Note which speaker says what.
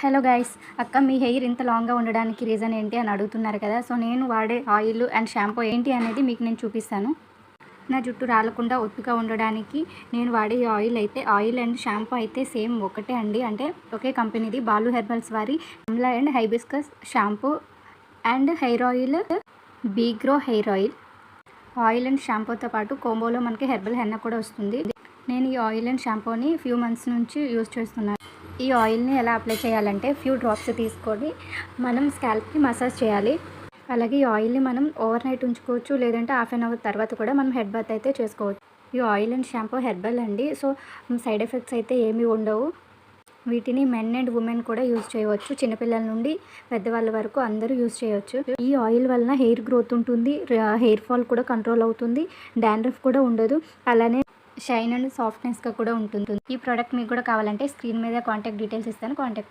Speaker 1: Hello guys, అక్క మీ hair ఇంత లాంగ్గా ఉండడానికి రీజన్ ఏంటి అని అడుగుతున్నారు కదా. సో నేను వాడే ఆయిల్ అండ్ షాంపూ ఏంటి అనేది మీకు నేను చూపిస్తాను. నా జుట్టు రాలకుండా ఒత్తుగా ఉండడానికి నేను వాడే ఆయిల్ అండ్ షాంపూ అయితే సేమ్ ఒకటే అండి. అంటే ఒకే కంపెనీది, బాలు హెర్బల్స్ వారి amla and hibiscus shampoo and hair oil, Bgrow hair oil and షాంపూతో పాటు కోంబోలో మనకి హెర్బల్ హెన్నా కూడా వస్తుంది. నేను ఈ ఆయిల్ అండ్ షాంపూని ఫ్యూ మంత్స్ నుంచి యూజ్ చేస్తున్నాను. ఈ ఆయిల్ని ఎలా అప్లై చేయాలంటే ఫ్యూ డ్రాప్స్ తీసుకొని మనం స్కాల్ప్కి మసాజ్ చేయాలి. అలాగే ఈ ఆయిల్ని మనం ఓవర్ నైట్ ఉంచుకోవచ్చు, లేదంటే హాఫ్ అన్ అవర్ తర్వాత కూడా మనం హెడ్ బాత్ అయితే చేసుకోవచ్చు. ఈ ఆయిల్ అండ్ షాంపూ హెర్బల్ అండి. సో సైడ్ ఎఫెక్ట్స్ అయితే ఏమీ ఉండవు. వీటిని మెన్ అండ్ ఉమెన్ కూడా యూజ్ చేయవచ్చు. చిన్నపిల్లల నుండి పెద్దవాళ్ళ వరకు అందరూ యూజ్ చేయవచ్చు. ఈ ఆయిల్ వలన హెయిర్ గ్రోత్ ఉంటుంది, హెయిర్ ఫాల్ కూడా కంట్రోల్ అవుతుంది, డాండ్రఫ్ కూడా ఉండదు, అలానే షైన్ అండ్ సాఫ్ట్నెస్గా కూడా ఉంటుంది. ఈ ప్రోడక్ట్ మీకు కూడా కావాలంటే స్క్రీన్ మీద కాంటాక్ట్ డీటెయిల్స్ ఇస్తాను, కాంటాక్ట్